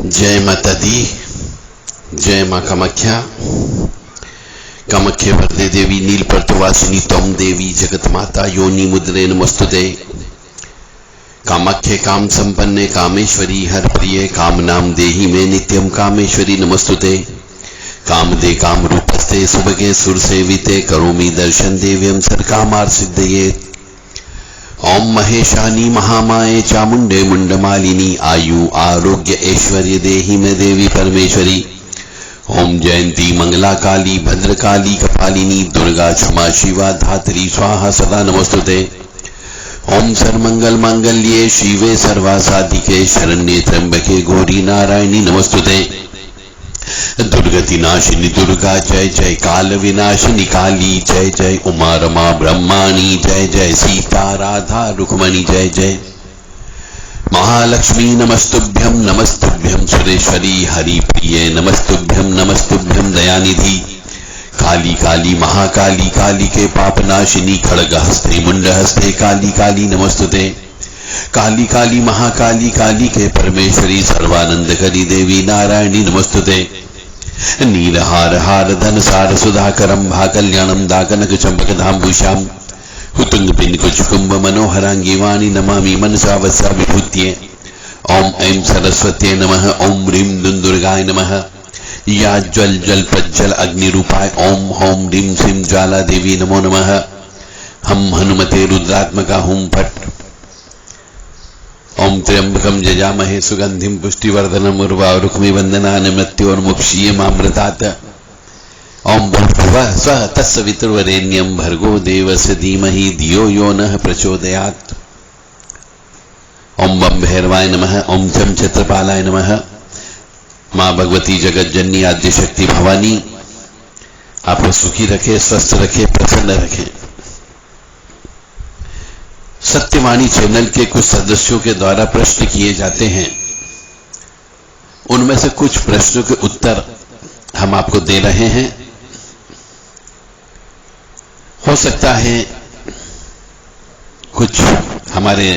जय माता दी, जय माँ कामाख्या। कामाख्ये वरदे देवी नीलपर्तवासिनी त्वं देवी जगत माता योनि मुद्रे नमस्तुते। कामाख्ये काम संपन्ने कामेश्वरी हर प्रिय कामनाम देहि में नित्यम कामेश्वरी नमस्तुते। कामदे काम रूपस्ते सुभगे सुर सेविते करोमि दर्शन देव्यम सर्वकामार्थ सिद्धये। ओम महेशानी महामाये चामुंडे मुंडमालिनी आयु आरोग्य ऐश्वर्य देहि में देवी परमेश्वरी। ओम जयंती मंगला काली भद्रकाली कपालिनी दुर्गा क्षमा शिवा धात्री स्वाहा सदा नमस्तुते। ओम सर्वमंगल मांगल्ये शिवे सर्वासाधिके शरण्ये त्र्यंबके गौरी नारायणी नमस्तुते। दुर्गति नाशिनी दुर्गा जय जय, काल विनाशिनी काली जय जय, उमा रमा ब्रह्माणी जय जय, सीता राधा रुक्मणी जय जय। महालक्ष्मी नमस्तुभ्यं नमस्तुभ्यं, सुरेश्वरी हरि प्रिय नमस्तुभ्यं नमस्तुभ्यं, दयानिधि काली काली महाकाली काली के पापनाशिनी खड़ग हस्ते मुंड हस्ते काली काली नमस्तुते। काली काली महाकाली काली के परमेश्वरी सर्वानंद करी देवी नारायणी नमस्तुते। नीलहार हार धन सार सुधाकरम भा कल्याणम दाकनक चंपक धाम्बुषाम हुतुंग पिन कुचकुंभ मनोहरांगी वाणी नमामि मनसा वत्सा विभूत्ये। ओम ऐं सरस्वत्यै नमः। ओम ह्रीं दुर्गाय नमः। या ज्वल जल प्रज्वल अग्नि रूपाय ओम होम ह्रीं श्रीं ज्वाला देवी नमो नमः। हम हनुमते रुद्रात्मका हुम फट। ओम त्र्यंबकम जजामहे सुगंधिम पुष्टिवर्धनम उर्वारुकमिव वंदनानि मृत्योर्मुक्षीयमामृतात्। ओम भूर्भुवः स्वः तत्सवितुर्वरेण्यं भर्गो देवस्य धीमहि धियो यो नः प्रचोदयात्। ओम बम भैरवाय नमः। ओम चम छत्रपालाय नमः। माँ भगवती जगत जननी आद्य शक्ति भवानी आपको सुखी रखे, स्वस्थ रखे, प्रसन्न रखे। सत्यवाणी चैनल के कुछ सदस्यों के द्वारा प्रश्न किए जाते हैं, उनमें से कुछ प्रश्नों के उत्तर हम आपको दे रहे हैं। हो सकता है कुछ हमारे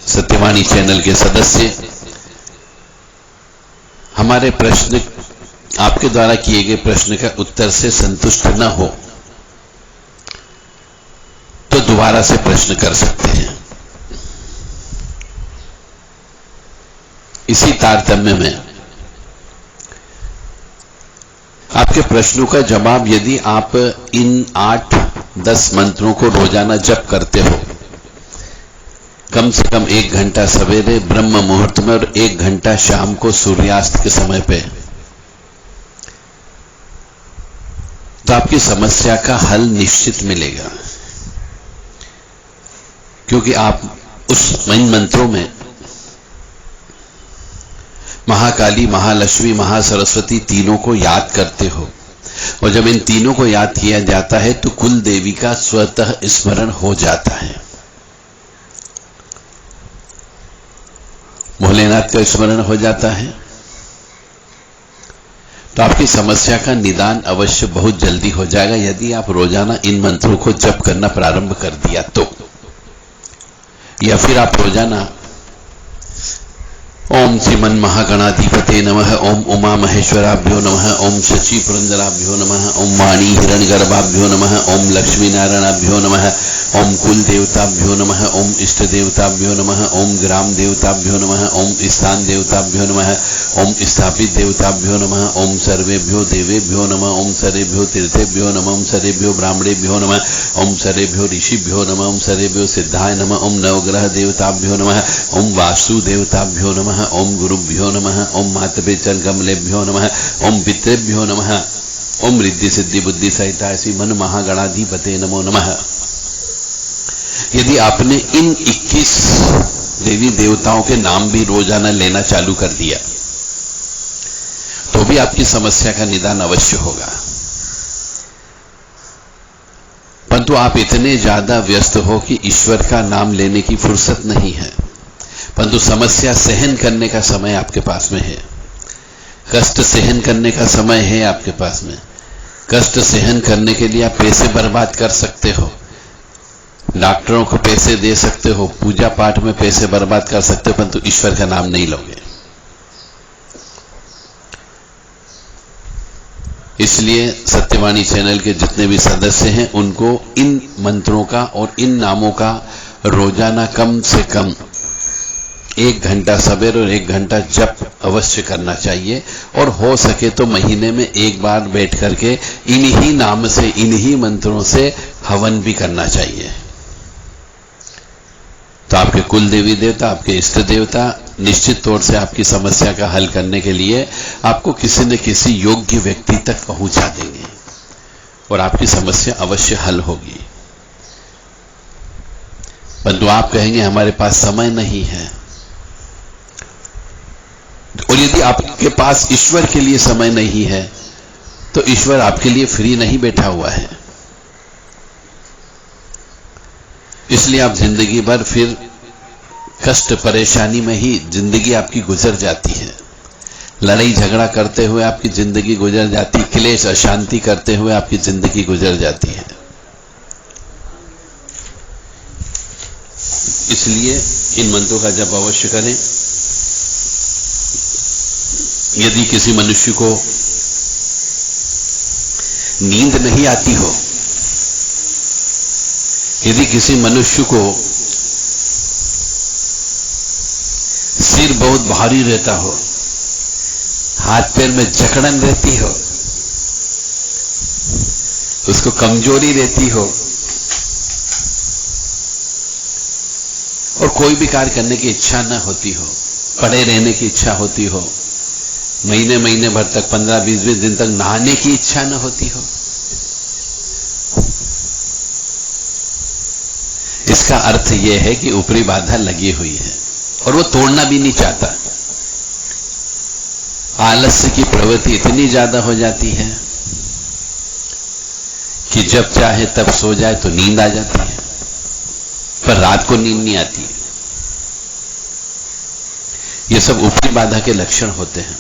सत्यवाणी चैनल के सदस्य हमारे प्रश्न, आपके द्वारा किए गए प्रश्न का उत्तर से संतुष्ट न हो तो दोबारा से प्रश्न कर सकते हैं। इसी तारतम्य में आपके प्रश्नों का जवाब यदि आप इन 8-10 मंत्रों को रोजाना जप करते हो, कम से कम 1 घंटा सवेरे ब्रह्म मुहूर्त में और 1 घंटा शाम को सूर्यास्त के समय पे, तो आपकी समस्या का हल निश्चित मिलेगा। क्योंकि आप उस इन मंत्रों में महाकाली, महालक्ष्मी, महासरस्वती तीनों को याद करते हो, और जब इन तीनों को याद किया जाता है तो कुल देवी का स्वतः स्मरण हो जाता है। भोलेनाथ का स्मरण हो जाता है, तो आपकी समस्या का निदान अवश्य बहुत जल्दी हो जाएगा यदि आप रोजाना इन मंत्रों को जप करना प्रारंभ कर दिया तो। या फिर आप रोजाना ओम श्रीमन महागणाधिपते नमः, ओम उमा महेश्वराभ्यो नमः, ओम शची पुरंदराभ्यो नमः, ओम वाणी हिरण्यगर्भाभ्यो नमः, ओम लक्ष्मी नारायणाभ्यो नमः, ओम कुल देवताभ्यो नमः, ओम इष्ट देवताभ्यो नमः, ओम ग्राम देवताभ्यो नमः, ओम स्थान देवताभ्यो नमः, ओम स्थापित देवताभ्यो नमः, ओम सर्वेभ्यो देवेभ्यो नमः, ओम सर्वेभ्यो तीर्थेभ्यो नमः, ओम सर्वेभ्यो ब्राह्मणेभ्यो नमः, ओम सर्वेभ्यो ऋषिभ्यो नमः, ओम सर्वेभ्यो सिद्धाय नमः, ओम नवग्रह देवताभ्यो नमः, ओम वास्तु देवताभ्यो नमः, ओम गुरुभ्यो नमः, ओम मातृ चल कमलेभ्यो नमः, ओम पितृभ्यो नमः, ओम रिद्धि सिद्धि बुद्धि सहिता श्रीमन महागणाधिपते नमो नमः। यदि आपने इन 21 देवी देवताओं के नाम भी रोजाना लेना चालू कर दिया तो भी आपकी समस्या का निदान अवश्य होगा। परंतु आप इतने ज्यादा व्यस्त हो कि ईश्वर का नाम लेने की फुर्सत नहीं है, परंतु समस्या सहन करने का समय आपके पास में है, कष्ट सहन करने का समय है आपके पास में। कष्ट सहन करने के लिए आप पैसे बर्बाद कर सकते हो, डॉक्टरों को पैसे दे सकते हो, पूजा पाठ में पैसे बर्बाद कर सकते हो, परंतु ईश्वर का नाम नहीं लोगे। इसलिए सत्यवाणी चैनल के जितने भी सदस्य हैं उनको इन मंत्रों का और इन नामों का रोजाना कम से कम 1 घंटा सवेरे और 1 घंटा जप अवश्य करना चाहिए, और हो सके तो महीने में 1 बार बैठ करके इन्हीं नाम से, इन्हीं मंत्रों से हवन भी करना चाहिए। तो आपके कुल देवी देवता, आपके इष्ट देवता निश्चित तौर से आपकी समस्या का हल करने के लिए आपको किसी न किसी योग्य व्यक्ति तक पहुंचा देंगे और आपकी समस्या अवश्य हल होगी। परंतु आप कहेंगे हमारे पास समय नहीं है, और यदि आपके पास ईश्वर के लिए समय नहीं है तो ईश्वर आपके लिए फ्री नहीं बैठा हुआ है। इसलिए आप जिंदगी भर फिर कष्ट परेशानी में ही जिंदगी आपकी गुजर जाती है, लड़ाई झगड़ा करते हुए आपकी जिंदगी गुजर जाती, क्लेश अशांति करते हुए आपकी जिंदगी गुजर जाती है। इसलिए इन मंत्रों का जप अवश्य करें। यदि किसी मनुष्य को नींद नहीं आती हो, यदि किसी मनुष्य को सिर बहुत भारी रहता हो, हाथ पैर में जकड़न रहती हो, उसको कमजोरी रहती हो और कोई भी कार्य करने की इच्छा न होती हो, पड़े रहने की इच्छा होती हो, महीने महीने भर तक 15-20 दिन तक नहाने की इच्छा न होती हो, इसका अर्थ यह है कि ऊपरी बाधा लगी हुई है और वो तोड़ना भी नहीं चाहता। आलस्य की प्रवृत्ति इतनी ज्यादा हो जाती है कि जब चाहे तब सो जाए तो नींद आ जाती है, पर रात को नींद नहीं आती है। ये सब ऊपरी बाधा के लक्षण होते हैं।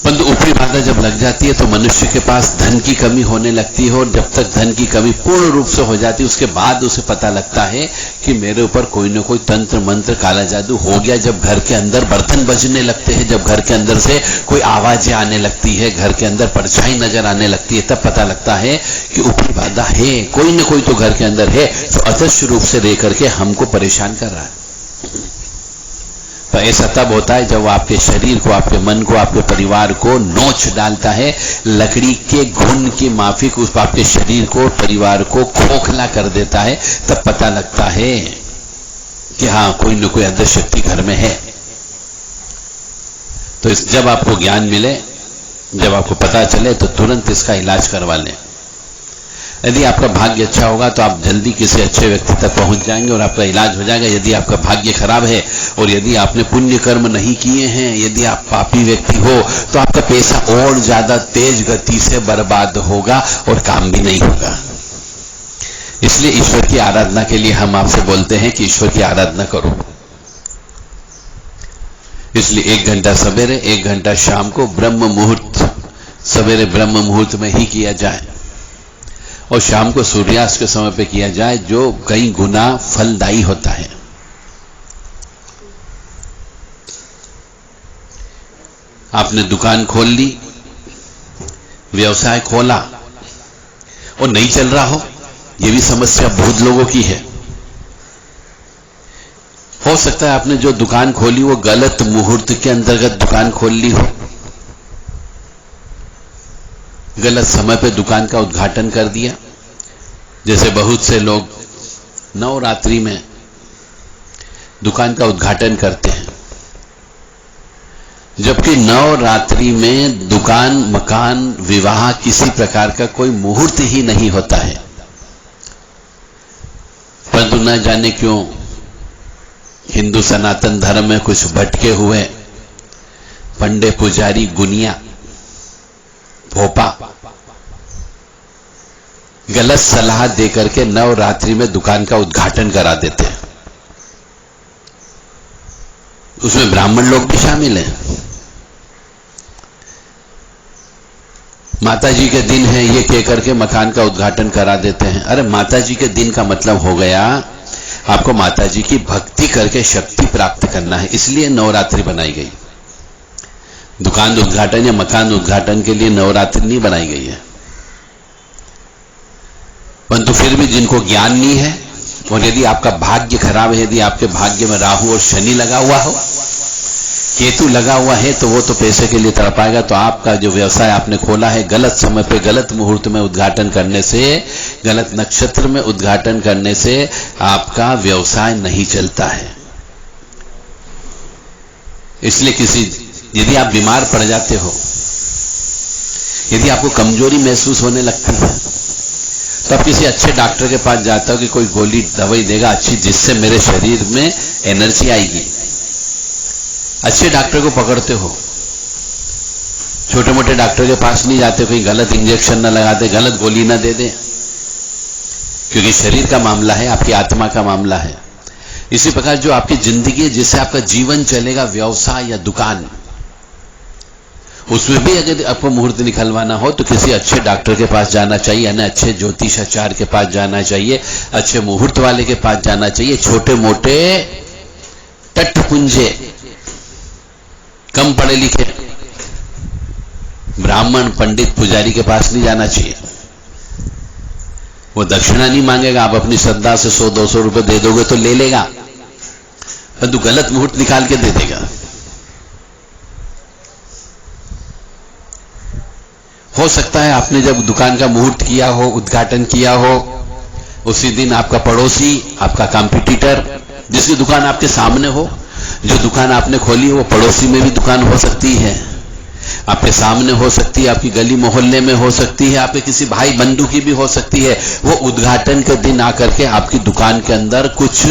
परंतु ऊपरी बाधा जब लग जाती है तो मनुष्य के पास धन की कमी होने लगती है, और जब तक धन की कमी पूर्ण रूप से हो जाती है उसके बाद उसे पता लगता है कि मेरे ऊपर कोई न कोई तंत्र मंत्र काला जादू हो गया। जब घर के अंदर बर्तन बजने लगते हैं, जब घर के अंदर से कोई आवाजें आने लगती है, घर के अंदर परछाई नजर आने लगती है, तब पता लगता है कि ऊपरी बाधा है, कोई न कोई तो घर के अंदर है जो अदृश्य रूप से रह करके हमको परेशान कर रहा है। तो ऐसा तब होता है जब आपके शरीर को, आपके मन को, आपके परिवार को नोच डालता है, लकड़ी के घुन की माफिक उस आपके शरीर को, परिवार को खोखला कर देता है। तब पता लगता है कि हाँ, कोई न कोई अदृश्य शक्ति घर में है। तो जब आपको ज्ञान मिले, जब आपको पता चले तो तुरंत इसका इलाज करवा लें। यदि आपका भाग्य अच्छा होगा तो आप जल्दी किसी अच्छे व्यक्ति तक पहुंच जाएंगे और आपका इलाज हो जाएगा। यदि आपका भाग्य खराब है और यदि आपने पुण्य कर्म नहीं किए हैं, यदि आप पापी व्यक्ति हो, तो आपका पैसा और ज्यादा तेज गति से बर्बाद होगा और काम भी नहीं होगा। इसलिए ईश्वर की आराधना के लिए हम आपसे बोलते हैं कि ईश्वर की आराधना करो। इसलिए 1 घंटा सवेरे, 1 घंटा शाम को ब्रह्म मुहूर्त, सवेरे ब्रह्म मुहूर्त में ही किया जाए और शाम को सूर्यास्त के समय पे किया जाए, जो कई गुना फलदायी होता है। आपने दुकान खोल ली, व्यवसाय खोला और नहीं चल रहा हो, यह भी समस्या बहुत लोगों की है। हो सकता है आपने जो दुकान खोली वो गलत मुहूर्त के अंतर्गत दुकान खोल ली हो, गलत समय पे दुकान का उद्घाटन कर दिया। जैसे बहुत से लोग नवरात्रि में दुकान का उद्घाटन करते हैं, जबकि नवरात्रि में दुकान, मकान, विवाह किसी प्रकार का कोई मुहूर्त ही नहीं होता है। परंतु न जाने क्यों हिंदू सनातन धर्म में कुछ भटके हुए पंडे, पुजारी, गुनिया, भोपा गलत सलाह देकर के नवरात्रि में दुकान का उद्घाटन करा देते हैं। उसमें ब्राह्मण लोग भी शामिल हैं। माताजी के दिन है ये कह करके मकान का उद्घाटन करा देते हैं। अरे माताजी के दिन का मतलब हो गया आपको माताजी की भक्ति करके शक्ति प्राप्त करना है, इसलिए नवरात्रि बनाई गई। दुकान उद्घाटन या मकान उद्घाटन के लिए नवरात्रि नहीं बनाई गई है, परंतु फिर भी जिनको ज्ञान नहीं है, और यदि आपका भाग्य खराब है, यदि आपके भाग्य में राहु और शनि लगा हुआ हो, केतु लगा हुआ है, तो वो तो पैसे के लिए तड़पाएगा। तो आपका जो व्यवसाय आपने खोला है, गलत समय पे गलत मुहूर्त में उद्घाटन करने से, गलत नक्षत्र में उद्घाटन करने से आपका व्यवसाय नहीं चलता है। इसलिए यदि आप बीमार पड़ जाते हो, यदि आपको कमजोरी महसूस होने लगती है, तो आप किसी अच्छे डॉक्टर के पास जाते हो कि कोई गोली दवाई देगा अच्छी, जिससे मेरे शरीर में एनर्जी आएगी। अच्छे डॉक्टर को पकड़ते हो, छोटे मोटे डॉक्टर के पास नहीं जाते, कोई गलत इंजेक्शन ना लगा दे, गलत गोली ना दे दे, क्योंकि शरीर का मामला है, आपकी आत्मा का मामला है। इसी प्रकार जो आपकी जिंदगी है, जिससे आपका जीवन चलेगा, व्यवसाय या दुकान, उसमें भी अगर आपको मुहूर्त निकलवाना हो तो किसी अच्छे डॉक्टर के पास जाना चाहिए, यानी अच्छे ज्योतिषाचार्य के पास जाना चाहिए, अच्छे मुहूर्त वाले के पास जाना चाहिए। छोटे मोटे टटपुंजे, कम पढ़े लिखे ब्राह्मण पंडित पुजारी के पास नहीं जाना चाहिए। वो दक्षिणा नहीं मांगेगा, आप अपनी श्रद्धा से 100-200 रुपए दे दोगे तो ले लेगा, परंतु गलत मुहूर्त निकाल के दे देगा। हो सकता है आपने जब दुकान का मुहूर्त किया हो, उद्घाटन किया हो, उसी दिन आपका पड़ोसी, आपका कॉम्पिटिटर, जिसकी दुकान आपके सामने हो, जो दुकान आपने खोली वो पड़ोसी में भी दुकान हो सकती है, आपके सामने हो सकती है, आपकी गली मोहल्ले में हो सकती है, आपके किसी भाई बंधु की भी हो सकती है। वो उद्घाटन के दिन आकर के आपकी दुकान के अंदर कुछ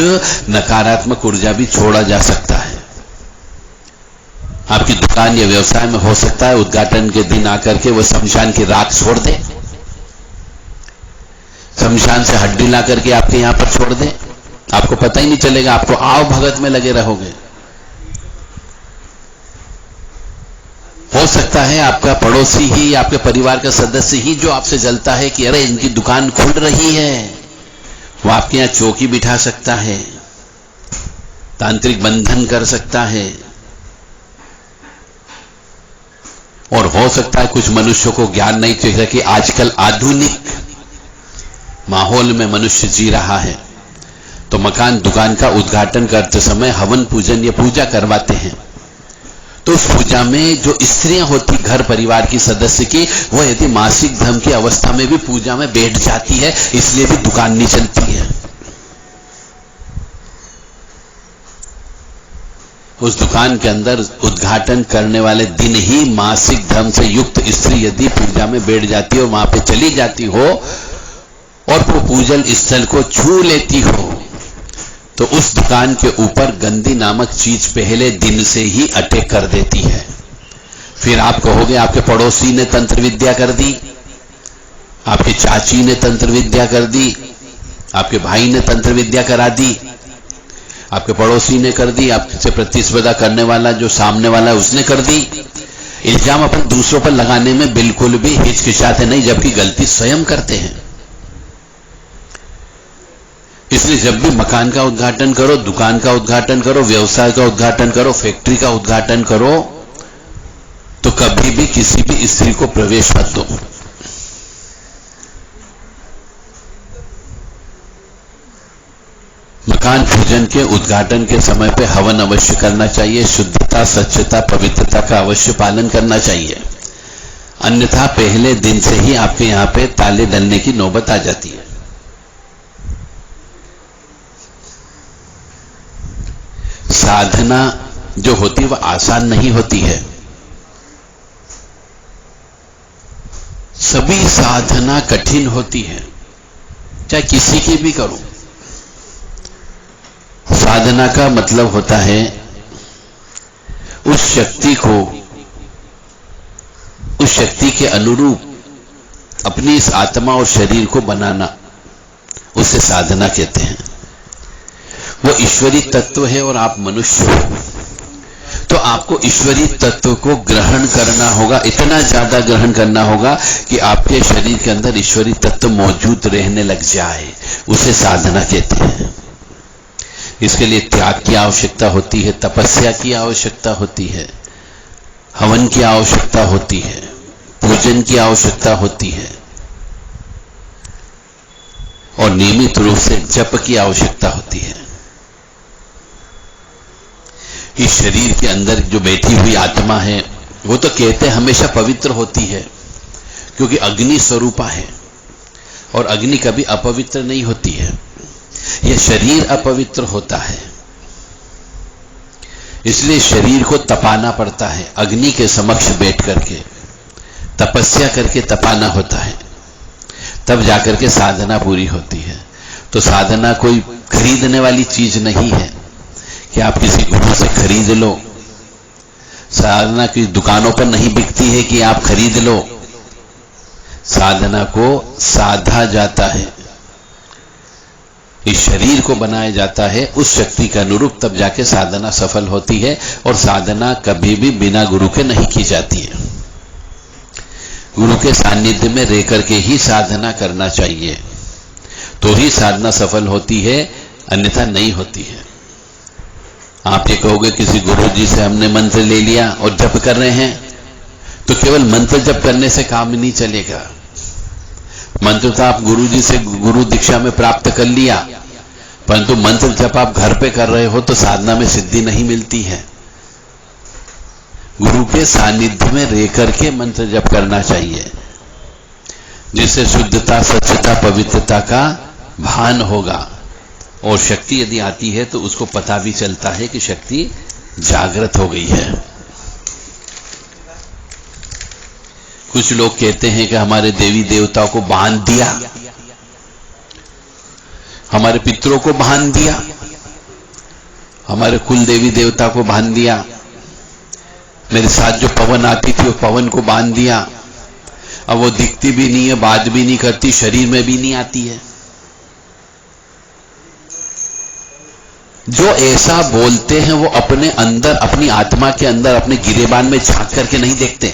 नकारात्मक ऊर्जा भी छोड़ा जा सकता है। आपकी दुकान या व्यवसाय में हो सकता है उद्घाटन के दिन आकर के वो शमशान की राख छोड़ दे, शमशान से हड्डी ला करके आपके यहां पर छोड़ दे, आपको पता ही नहीं चलेगा, आपको आव भगत में लगे रहोगे। हो सकता है आपका पड़ोसी ही, आपके परिवार का सदस्य ही जो आपसे जलता है कि अरे इनकी दुकान खुल रही है, वो आपके यहां चौकी बिठा सकता है, तांत्रिक बंधन कर सकता है। और हो सकता है कुछ मनुष्यों को ज्ञान नहीं चाहिए कि आजकल आधुनिक माहौल में मनुष्य जी रहा है, तो मकान दुकान का उद्घाटन करते समय हवन पूजन या पूजा करवाते हैं। तो उस पूजा में जो स्त्रियां होती घर परिवार की सदस्य की, वो यदि मासिक धर्म की अवस्था में भी पूजा में बैठ जाती है, इसलिए भी दुकान नहीं चलती है। उस दुकान के अंदर उद्घाटन करने वाले दिन ही मासिक धर्म से युक्त स्त्री यदि पूजा में बैठ जाती हो, वहां पे चली जाती हो और वो पूजन स्थल को छू लेती हो, तो उस दुकान के ऊपर गंदी नामक चीज पहले दिन से ही अटैक कर देती है। फिर आप कहोगे आपके पड़ोसी ने तंत्र विद्या कर दी, आपकी चाची ने तंत्र विद्या कर दी, आपके भाई ने तंत्र विद्या करा दी, आपके पड़ोसी ने कर दी, आपसे प्रतिस्पर्धा करने वाला जो सामने वाला है उसने कर दी। इल्जाम अपन दूसरों पर लगाने में बिल्कुल भी हिचकिचाते नहीं, जबकि गलती स्वयं करते हैं। इसलिए जब भी मकान का उद्घाटन करो, दुकान का उद्घाटन करो, व्यवसाय का उद्घाटन करो, फैक्ट्री का उद्घाटन करो, तो कभी भी किसी भी स्त्री को प्रवेश मत दो। मकान पूजन के उद्घाटन के समय पे हवन अवश्य करना चाहिए, शुद्धता, स्वच्छता, पवित्रता का अवश्य पालन करना चाहिए, अन्यथा पहले दिन से ही आपके यहां पे ताले डलने की नौबत आ जाती है। साधना जो होती है वह आसान नहीं होती है। सभी साधना कठिन होती है, चाहे किसी की भी करो। साधना का मतलब होता है उस शक्ति को, उस शक्ति के अनुरूप अपनी इस आत्मा और शरीर को बनाना, उसे साधना कहते हैं। वो ईश्वरी तत्व है और आप मनुष्य हो, तो आपको ईश्वरी तत्व को ग्रहण करना होगा, इतना ज्यादा ग्रहण करना होगा कि आपके शरीर के अंदर ईश्वरी तत्व मौजूद रहने लग जाए, उसे साधना कहते हैं। इसके लिए त्याग की आवश्यकता होती है, तपस्या की आवश्यकता होती है, हवन की आवश्यकता होती है, पूजन की आवश्यकता होती है और नियमित रूप से जप की आवश्यकता होती है। इस शरीर के अंदर जो बैठी हुई आत्मा है वो तो कहते हैं हमेशा पवित्र होती है, क्योंकि अग्नि स्वरूपा है और अग्नि कभी अपवित्र नहीं होती है। यह शरीर अपवित्र होता है, इसलिए शरीर को तपाना पड़ता है। अग्नि के समक्ष बैठ करके तपस्या करके तपाना होता है, तब जाकर के साधना पूरी होती है। तो साधना कोई खरीदने वाली चीज नहीं है कि आप किसी गुरु से खरीद लो। साधना की दुकानों पर नहीं बिकती है कि आप खरीद लो। साधना को साधा जाता है, इस शरीर को बनाया जाता है उस शक्ति के अनुरूप, तब जाके साधना सफल होती है। और साधना कभी भी बिना गुरु के नहीं की जाती है। गुरु के सानिध्य में रह करके ही साधना करना चाहिए, तो ही साधना सफल होती है, अन्यथा नहीं होती है। आप ये कहोगे किसी गुरु जी से हमने मंत्र ले लिया और जप कर रहे हैं, तो केवल मंत्र जप करने से काम नहीं चलेगा। मंत्र तो आप गुरु जी से गुरु दीक्षा में प्राप्त कर लिया, परंतु मंत्र जप आप घर पे कर रहे हो तो साधना में सिद्धि नहीं मिलती है। गुरु के सानिध्य में रह करके मंत्र जप करना चाहिए, जिससे शुद्धता, सच्चता, पवित्रता का भान होगा। और शक्ति यदि आती है तो उसको पता भी चलता है कि शक्ति जागृत हो गई है। कुछ लोग कहते हैं कि हमारे देवी देवताओं को बांध दिया, हमारे पितरों को बांध दिया, हमारे कुल देवी देवता को बांध दिया, मेरे साथ जो पवन आती थी वो पवन को बांध दिया। अब वो दिखती भी नहीं है, बात भी नहीं करती, शरीर में भी नहीं आती है। जो ऐसा बोलते हैं वो अपने अंदर, अपनी आत्मा के अंदर, अपने गिरेबान में झांक करके नहीं देखते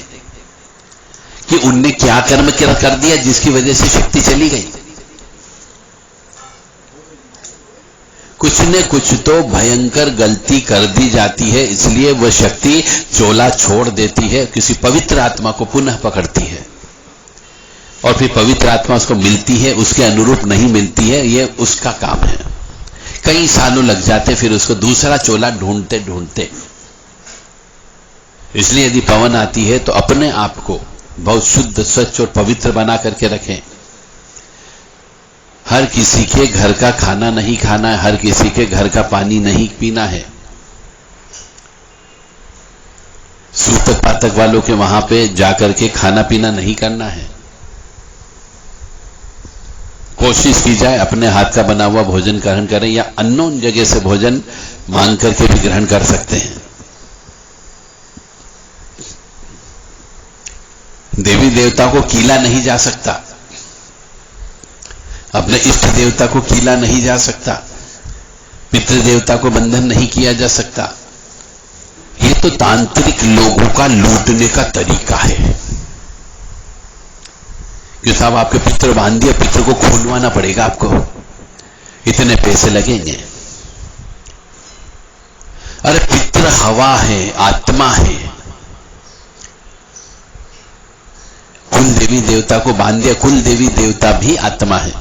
कि उनने क्या कर्म कर दिया जिसकी वजह से शक्ति चली गई। कुछ न कुछ तो भयंकर गलती कर दी जाती है, इसलिए वह शक्ति चोला छोड़ देती है, किसी पवित्र आत्मा को पुनः पकड़ती है और फिर पवित्र आत्मा उसको मिलती है, उसके अनुरूप नहीं मिलती है, यह उसका काम है। कई सालों लग जाते फिर उसको दूसरा चोला ढूंढते ढूंढते। इसलिए यदि पवन आती है तो अपने आप को बहुत शुद्ध, स्वच्छ और पवित्र बना करके रखें। हर किसी के घर का खाना नहीं खाना है, हर किसी के घर का पानी नहीं पीना है। सूतक पातक वालों के वहां पे जाकर के खाना पीना नहीं करना है। कोशिश की जाए अपने हाथ का बना हुआ भोजन ग्रहण करें, या अननोन जगह से भोजन मांग करके भी ग्रहण कर सकते हैं। देवी देवता को कीला नहीं जा सकता, अपने इष्ट देवता को कीला नहीं जा सकता, पितृ देवता को बंधन नहीं किया जा सकता। ये तो तांत्रिक लोगों का लूटने का तरीका है कि साहब आपके पितृ बांध दिए, पितृ को खुलवाना पड़ेगा, आपको इतने पैसे लगेंगे। अरे पितृ हवा है, आत्मा है। कुल देवी देवता को बांध दिया, कुल देवी देवता भी आत्मा है।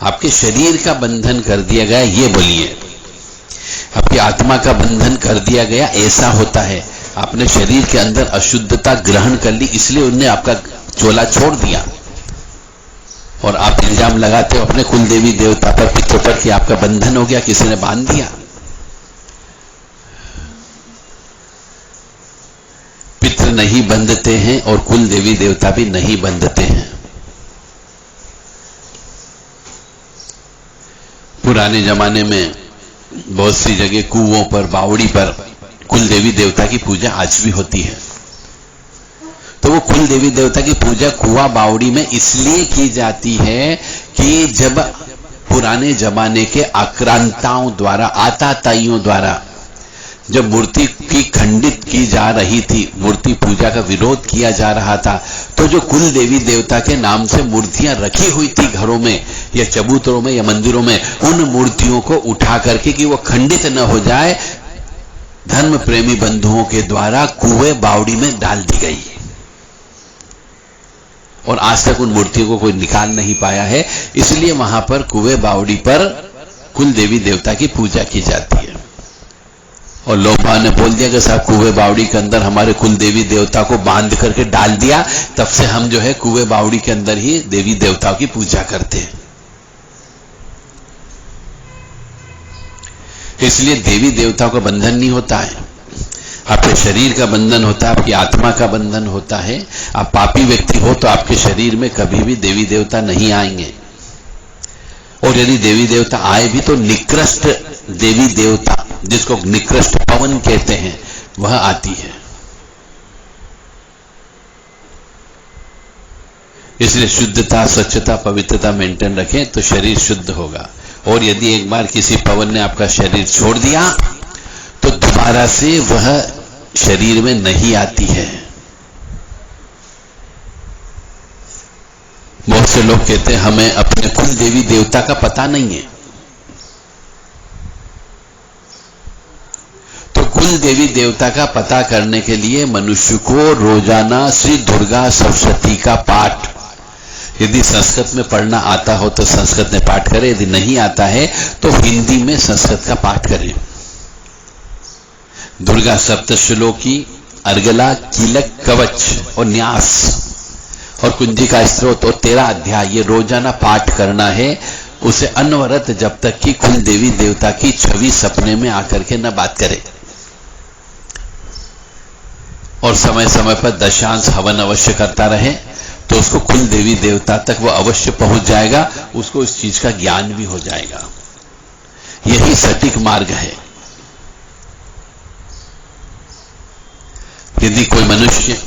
आपके शरीर का बंधन कर दिया गया, ये बोलिए आपकी आत्मा का बंधन कर दिया गया, ऐसा होता है। आपने शरीर के अंदर अशुद्धता ग्रहण कर ली, इसलिए उन्होंने आपका चोला छोड़ दिया और आप इल्जाम लगाते हो अपने कुल देवी देवता पर, पितरों पर कि आपका बंधन हो गया, किसी ने बांध दिया। पितृ नहीं बंधते हैं और कुल देवी देवता भी नहीं बंधते हैं। पुराने जमाने में बहुत सी जगह कुओं पर, बावड़ी पर कुल देवी देवता की पूजा आज भी होती है। तो वो कुल देवी देवता की पूजा कुआ बावड़ी में इसलिए की जाती है कि जब पुराने जमाने के आक्रांताओं द्वारा, आताताइयों द्वारा जब मूर्ति की खंडित की जा रही थी, मूर्ति पूजा का विरोध किया जा रहा था, तो जो कुल देवी देवता के नाम से मूर्तियां रखी हुई थी घरों में, या चबूतरों में या मंदिरों में उन मूर्तियों को उठा करके कि वो खंडित न हो जाए, धर्म प्रेमी बंधुओं के द्वारा कुएं बावड़ी में डाल दी गई और आज तक उन मूर्तियों को कोई निकाल नहीं पाया है। इसलिए वहां पर कुएं बावड़ी पर कुल देवी देवता की पूजा की जाती है। और लोगों ने बोल दिया कि साहब कुएं बावड़ी के अंदर हमारे कुल देवी देवता को बांध करके डाल दिया, तब से हम जो है कुएं बावड़ी के अंदर ही देवी देवताओं की पूजा करते हैं। इसलिए देवी देवताओं का बंधन नहीं होता है, आपके शरीर का बंधन होता है, आपकी आत्मा का बंधन होता है। आप पापी व्यक्ति हो तो आपके शरीर में कभी भी देवी देवता नहीं आएंगे, और यदि देवी देवता आए भी तो निकृष्ट देवी देवता, जिसको निकृष्ट पवन कहते हैं, वह आती है। इसलिए शुद्धता, स्वच्छता, पवित्रता मेंटेन रखें तो शरीर शुद्ध होगा। और यदि एक बार किसी पवन ने आपका शरीर छोड़ दिया तो दोबारा से वह शरीर में नहीं आती है। बहुत से लोग कहते हैं हमें अपने कुल देवी देवता का पता नहीं है। तो कुल देवी देवता का पता करने के लिए मनुष्य को रोजाना श्री दुर्गा सप्तशती का पाठ, यदि संस्कृत में पढ़ना आता हो तो संस्कृत में पाठ करें, यदि नहीं आता है तो हिंदी में संस्कृत का पाठ करें। दुर्गा सप्तश्लोकी, अर्गला, कीलक, कवच और न्यास और कुंजिका स्त्रोत और 13 अध्याय ये रोजाना पाठ करना है। उसे अनवरत जब तक कि कुल देवी देवता की छवि सपने में आकर के न बात करे। और समय समय पर दशांश हवन अवश्य करता रहे तो उसको कुल देवी देवता तक वो अवश्य पहुंच जाएगा, उसको इस चीज का ज्ञान भी हो जाएगा। यही सटीक मार्ग है। यदि कोई मनुष्य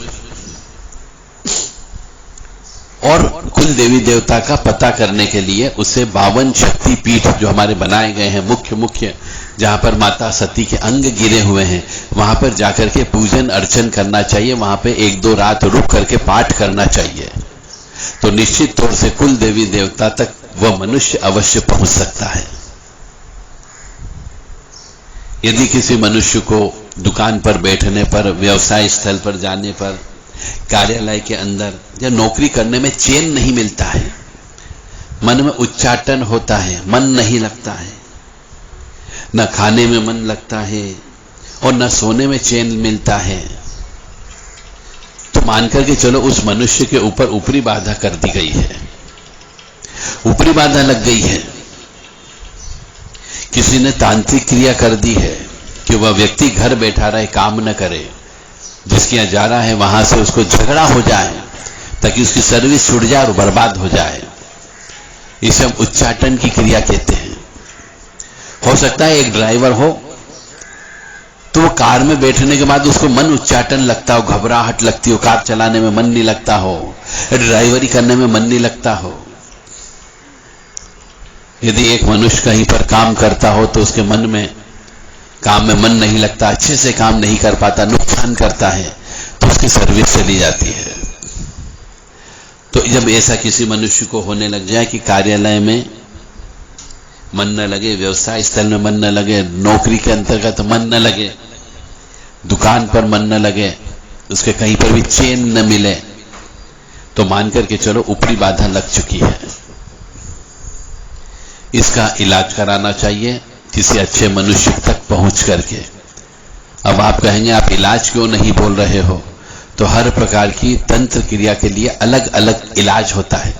और कुल देवी देवता का पता करने के लिए उसे 52 शक्ति पीठ जो हमारे बनाए गए हैं, मुख्य जहां पर माता सती के अंग गिरे हुए हैं, वहां पर जाकर के पूजन अर्चन करना चाहिए। वहां पे 1-2 रात रुक करके पाठ करना चाहिए, तो निश्चित तौर से कुल देवी देवता तक वह मनुष्य अवश्य पहुंच सकता है। यदि किसी मनुष्य को दुकान पर बैठने पर, व्यवसाय स्थल पर जाने पर, कार्यालय के अंदर या नौकरी करने में चैन नहीं मिलता है, मन में उच्चाटन होता है, मन नहीं लगता है, न खाने में मन लगता है और न सोने में चैन मिलता है, तो मान करके चलो उस मनुष्य के ऊपर ऊपरी बाधा कर दी गई है, ऊपरी बाधा लग गई है। किसी ने तांत्रिक क्रिया कर दी है कि वह व्यक्ति घर बैठा रहे, काम न करे, जिसके यहां जा रहा है वहां से उसको झगड़ा हो जाए ताकि उसकी सर्विस छूट जाए और बर्बाद हो जाए। इसे हम उच्चाटन की क्रिया कहते हैं। हो सकता है एक ड्राइवर हो तो वो कार में बैठने के बाद उसको मन उच्चाटन लगता हो, घबराहट लगती हो, कार चलाने में मन नहीं लगता हो, ड्राइवरी करने में मन नहीं लगता हो। यदि एक मनुष्य कहीं पर काम करता हो तो उसके मन में काम में मन नहीं लगता, अच्छे से काम नहीं कर पाता, नुकसान करता है, तो उसकी सर्विस चली जाती है। तो जब ऐसा किसी मनुष्य को होने लग जाए कि कार्यालय में मन न लगे, व्यवसाय स्थल में मन न लगे, नौकरी के अंतर्गत मन न लगे, दुकान पर मन न लगे, उसके कहीं पर भी चैन न मिले, तो मान करके चलो ऊपरी बाधा लग चुकी है। इसका इलाज कराना चाहिए किसी अच्छे मनुष्य तक पहुंच करके। अब आप कहेंगे आप इलाज क्यों नहीं बोल रहे हो? तो हर प्रकार की तंत्र क्रिया के लिए अलग अलग इलाज होता है।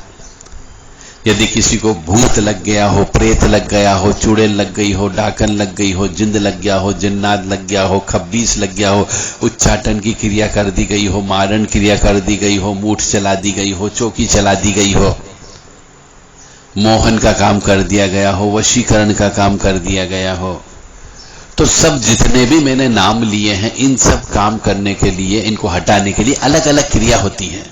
यदि किसी को भूत लग गया हो, प्रेत लग गया हो, चुड़ैल लग गई हो, डाकन लग गई हो, जिंद लग गया हो, जिन्नात लग गया हो, खब्बीस लग गया हो, उच्चाटन की क्रिया कर दी गई हो, मारण क्रिया कर दी गई हो, मूठ चला दी गई हो, चौकी चला दी गई हो, मोहन का काम कर दिया गया हो, वशीकरण का काम कर दिया गया हो, तो सब जितने भी मैंने नाम लिए हैं, इन सब काम करने के लिए, इनको हटाने के लिए अलग अलग क्रिया होती है।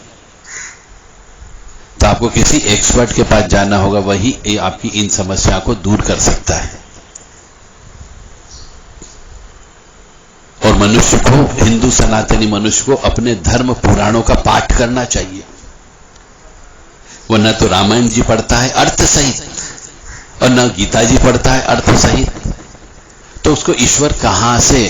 तो आपको किसी एक्सपर्ट के पास जाना होगा, वही आपकी इन समस्या को दूर कर सकता है। और मनुष्य को, हिंदू सनातनी मनुष्य को अपने धर्म पुराणों का पाठ करना चाहिए। वो न तो रामायण जी पढ़ता है अर्थ सहित और न गीता जी पढ़ता है अर्थ सहित, तो उसको ईश्वर कहां से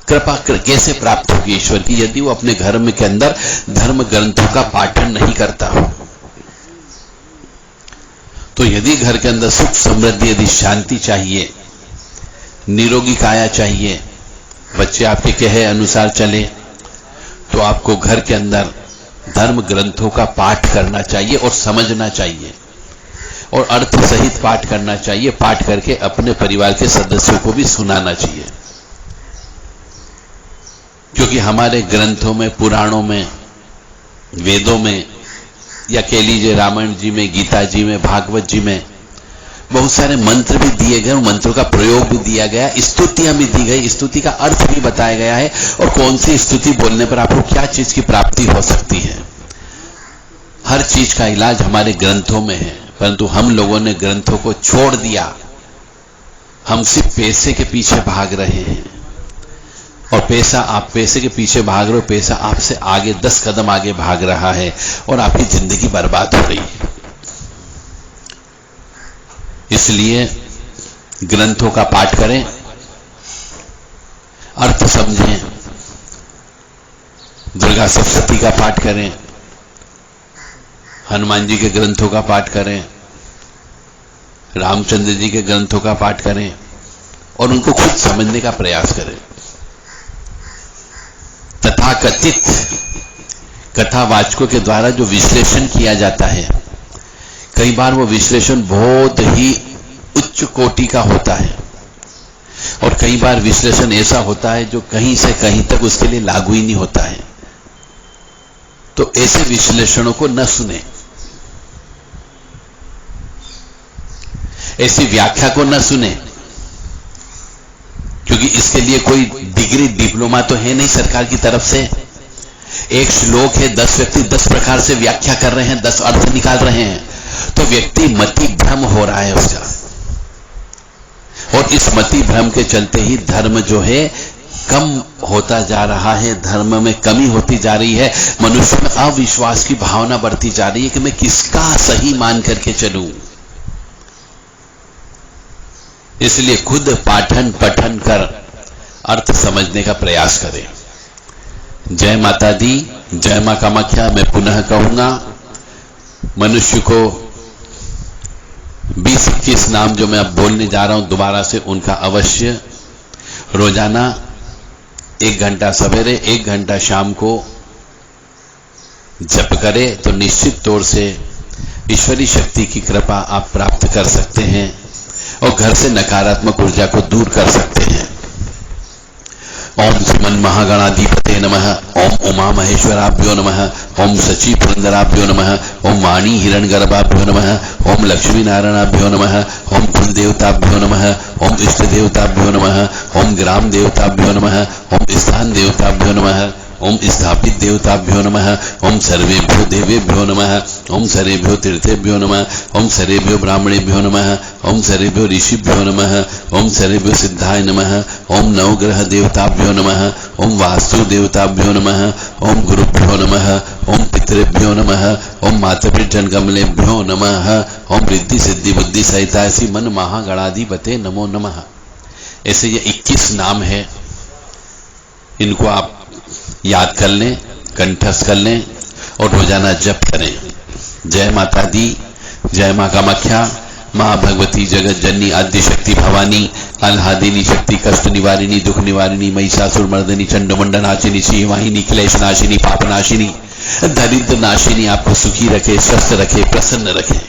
कृपा कैसे प्राप्त होगी ईश्वर की, यदि वो अपने घर में के अंदर धर्म ग्रंथों का पाठन नहीं करता हो। तो यदि घर के अंदर सुख समृद्धि, यदि शांति चाहिए, निरोगी काया चाहिए, बच्चे आपके कहे अनुसार चले, तो आपको घर के अंदर धर्म ग्रंथों का पाठ करना चाहिए और समझना चाहिए और अर्थ सहित पाठ करना चाहिए। पाठ करके अपने परिवार के सदस्यों को भी सुनाना चाहिए, क्योंकि हमारे ग्रंथों में, पुराणों में, वेदों में, या कह लीजिए रामायण जी में, गीता जी में, भागवत जी में बहुत सारे मंत्र भी दिए गए, मंत्रों का प्रयोग भी दिया गया, स्तुतियां भी दी गई, स्तुति का अर्थ भी बताया गया है और कौन सी स्तुति बोलने पर आपको क्या चीज की प्राप्ति हो सकती है। हर चीज का इलाज हमारे ग्रंथों में है, परंतु हम लोगों ने ग्रंथों को छोड़ दिया। हम सिर्फ पैसे के पीछे भाग रहे हैं और आप पैसे के पीछे भाग रहे हो, पैसा आपसे आगे 10 कदम आगे भाग रहा है और आपकी जिंदगी बर्बाद हो रही है। इसलिए ग्रंथों का पाठ करें, अर्थ समझें, दुर्गा सप्तशती का पाठ करें, हनुमान जी के ग्रंथों का पाठ करें, रामचंद्र जी के ग्रंथों का पाठ करें और उनको खुद समझने का प्रयास करें। तथाकथित कथावाचकों के द्वारा जो विश्लेषण किया जाता है, कई बार वो विश्लेषण बहुत ही उच्च कोटि का होता है और कई बार विश्लेषण ऐसा होता है जो कहीं से कहीं तक उसके लिए लागू ही नहीं होता है। तो ऐसे विश्लेषणों को न सुने, ऐसी व्याख्या को न सुने, क्योंकि इसके लिए कोई डिग्री डिप्लोमा तो है नहीं सरकार की तरफ से। एक श्लोक है, 10 व्यक्ति 10 प्रकार से व्याख्या कर रहे हैं, 10 अर्थ निकाल रहे हैं, तो व्यक्ति मति भ्रम हो रहा है उसका, और इस मति भ्रम के चलते ही धर्म जो है कम होता जा रहा है, धर्म में कमी होती जा रही है, मनुष्य में अविश्वास की भावना बढ़ती जा रही है कि मैं किसका सही मान करके चलूं। इसलिए खुद पाठन पठन कर अर्थ समझने का प्रयास करें। जय माता दी, जय मां कामाख्या। मैं पुनः कहूंगा, मनुष्य को 20-21 नाम जो मैं अब बोलने जा रहा हूं दोबारा से, उनका अवश्य रोजाना 1 घंटा सवेरे 1 घंटा शाम को जप करे तो निश्चित तौर से ईश्वरी शक्ति की कृपा आप प्राप्त कर सकते हैं और घर से नकारात्मक ऊर्जा को दूर कर सकते हैं। ओम श्रीमन महागणाधिपते नमः, ओम उमा महेश्वराभ्यो नमः, ओम सची पुरंदराभ्यो नमः, ओम वाणी हिरण्यगर्भाभ्यो नमः, ओम लक्ष्मी नारायणाभ्यो नमः, ओम कुल देवताभ्यो नमः, ओम इष्ट देवताभ्यो नमः, ओम ग्राम देवताभ्यो नमः, ओम स्थान देवताभ्यो नमः, ओम स्थापित देवताभ्यो नमः, ओम सर्वेभ्यो देवेभ्यो नमः, ओम सर्वेभ्यो तीर्थेभ्यो नमः, ओम सर्वेभ्यो ब्राह्मणेभ्यो नमः, ओम सर्वेभ्यो ऋषिभ्यो नमः, ओम सर्वेभ्यो सिद्धाय नमः, ओम नवग्रह देवताभ्यो नमः, ओम वास्तु देवताभ्यो नमः, ओम गुरुभ्यो नमः, ओम पितृभ्यो नमः, ओम मातृजन कमलेभ्यो नमः, ओम रिद्धि सिद्धि बुद्धि सहिता मन महागणाधिपते नमो नमः। ऐसे ये 21 नाम है, इनको आप याद कर लें, कंठस्थ कर लें और रोजाना जप करें। जय माता दी, जय मां कामाख्या। मां भगवती जगत जननी आद्य शक्ति भवानी, आह्लादिनी शक्ति, कष्ट निवारिणी, दुख निवारिणी, महिषासुर मर्दिनी, चंडमुंड नाशिनी, शिवाहिनी, क्लेश नाशिनी, पाप नाशिनी, दरिद्र नाशिनी आपको सुखी रखे, स्वस्थ रखे, प्रसन्न रखे।